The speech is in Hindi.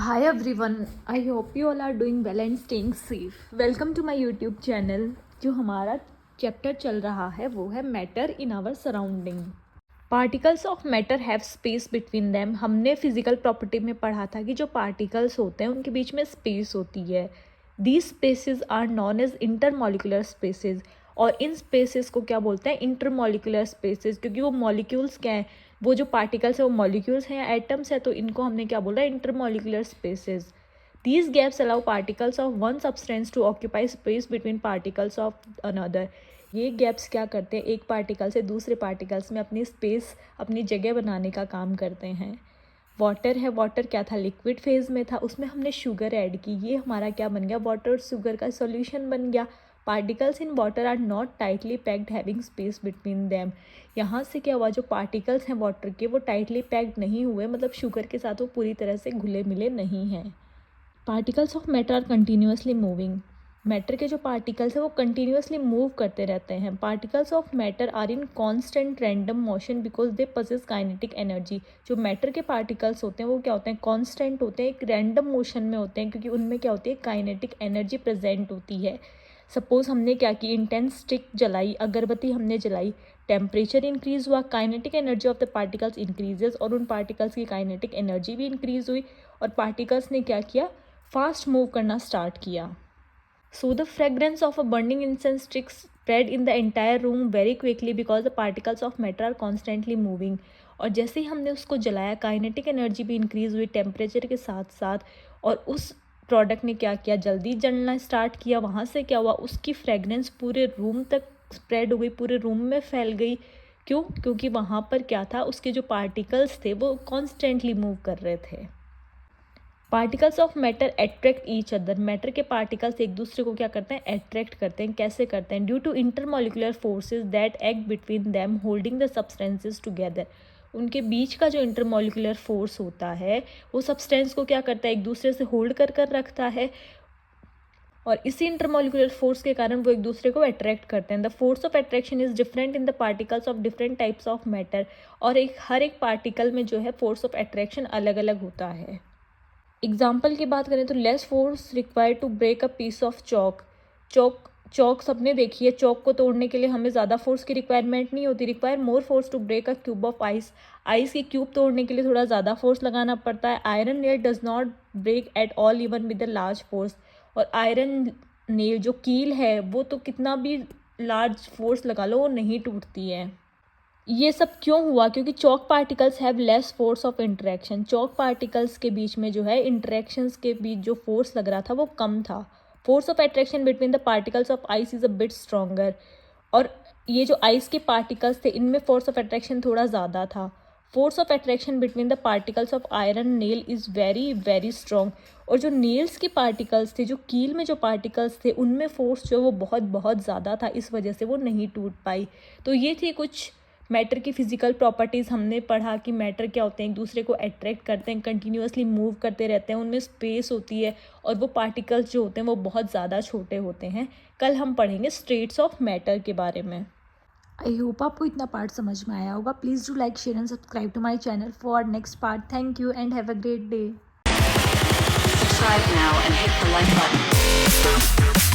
Hi everyone, I hope you all are doing well and staying safe. Welcome to my YouTube channel. जो हमारा चैप्टर चल रहा है वो है matter in our surrounding. Particles of matter have space between them. हमने फिजिकल प्रॉपर्टी में पढ़ा था कि जो पार्टिकल्स होते हैं उनके बीच में स्पेस होती है. These spaces are known as intermolecular spaces. और इन स्पेसेस को क्या बोलते हैं? Intermolecular spaces. क्योंकि वो मॉलिक्यूल्स क्या हैं, वो जो पार्टिकल्स है वो मॉलिक्यूल्स हैं या एटम्स है, तो इनको हमने क्या बोला? Intermolecular spaces. These gaps allow particles of one substance to occupy space between particles of another. ये गैप्स क्या करते हैं? एक पार्टिकल से दूसरे पार्टिकल्स में अपनी स्पेस, अपनी जगह बनाने का काम करते हैं. वाटर है, वाटर क्या था? लिक्विड फेज में था, उसमें हमने शुगर ऐड की, ये हमारा क्या बन गया? वाटर और शुगर का सॉल्यूशन बन गया. Particles in water are not tightly packed having space between them. यहाँ से क्या हुआ? जो पार्टिकल्स हैं वाटर के वो टाइटली पैक्ड नहीं हुए, मतलब शुगर के साथ वो पूरी तरह से घुले मिले नहीं हैं. Particles of matter are continuously moving. Matter के जो पार्टिकल्स हैं वो कंटिन्यूसली मूव करते रहते हैं. Particles of matter are in constant random motion because they possess kinetic energy. जो मैटर के पार्टिकल्स होते हैं वो क्या होते हैं? कॉन्स्टेंट होते हैं, एक रैंडम मोशन में होते हैं, क्योंकि उनमें क्या होती है? काइनेटिक एनर्जी प्रेजेंट होती है. सपोज हमने क्या की? इंटेंस स्टिक जलाई, अगरबत्ती हमने जलाई, टेम्परेचर इंक्रीज हुआ, kinetic energy of the particles increases, और उन पार्टिकल्स की काइनेटिक एनर्जी भी इंक्रीज हुई, और पार्टिकल्स ने क्या किया? फास्ट मूव करना स्टार्ट किया. So the fragrance of a burning incense stick spread in the entire room very quickly because the particles of matter are constantly moving. और जैसे ही हमने उसको जलाया, काइनेटिक एनर्जी भी इंक्रीज हुई टेम्परेचर के साथ साथ, और उस प्रोडक्ट ने क्या किया? जल्दी जलना स्टार्ट किया. वहाँ से क्या हुआ? उसकी फ्रेगरेंस पूरे रूम तक स्प्रेड हो गई, पूरे रूम में फैल गई. क्यों? क्योंकि वहाँ पर क्या था? उसके जो पार्टिकल्स थे वो कॉन्स्टेंटली मूव कर रहे थे. Particles of matter attract each other. Matter के पार्टिकल्स एक दूसरे को क्या करते हैं? अट्रैक्ट करते हैं. कैसे करते हैं? Due to intermolecular forces that act between them holding the substances together. उनके बीच का जो इंटरमॉलिकुलर फोर्स होता है वो सब्सटेंस को क्या करता है? एक दूसरे से होल्ड कर कर रखता है, और इसी इंटरमॉलिकुलर फोर्स के कारण वो एक दूसरे को अट्रैक्ट करते हैं. The force of attraction is different in the particles of different types of matter. और हर एक पार्टिकल में जो है फोर्स ऑफ अट्रैक्शन अलग अलग होता है. एग्जाम्पल की बात करें तो less force required to break a piece of chalk सबने देखी है. चौक को तोड़ने के लिए हमें ज़्यादा फोर्स की रिक्वायरमेंट नहीं होती. Require more force to break a cube of ice. Ice की क्यूब तोड़ने के लिए थोड़ा ज़्यादा फोर्स लगाना पड़ता है. Iron nail does not break at all even with the large force. और आयरन नेल जो कील है वो तो कितना भी लार्ज फोर्स लगा लो वो नहीं टूटती है. ये सब क्यों हुआ? क्योंकि chalk particles have less force of interaction. Chalk particles के बीच में जो है इंटरेक्शंस के बीच जो फोर्स लग रहा था वो कम था. Force of attraction between the particles of ice is a bit stronger. और ये जो आइस के पार्टिकल्स थे इनमें फोर्स ऑफ अट्रैक्शन थोड़ा ज़्यादा था. Force of attraction between the particles of iron nail is very very strong. और जो नेल्स के पार्टिकल्स थे, जो कील में जो पार्टिकल्स थे, उनमें फोर्स जो वो बहुत बहुत ज़्यादा था, इस वजह से वो नहीं टूट पाई. तो ये थी कुछ मैटर की फिजिकल प्रॉपर्टीज़. हमने पढ़ा कि मैटर क्या होते हैं? एक दूसरे को अट्रैक्ट करते हैं, कंटिन्यूसली मूव करते रहते हैं, उनमें स्पेस होती है, और वो पार्टिकल्स जो होते हैं वो बहुत ज़्यादा छोटे होते हैं. कल हम पढ़ेंगे स्टेट्स ऑफ मैटर के बारे में. आई होप आपको इतना पार्ट समझ में आया होगा. Please do like, share and subscribe to my channel for next part. Thank you and have a great day. Subscribe now and hit the like button.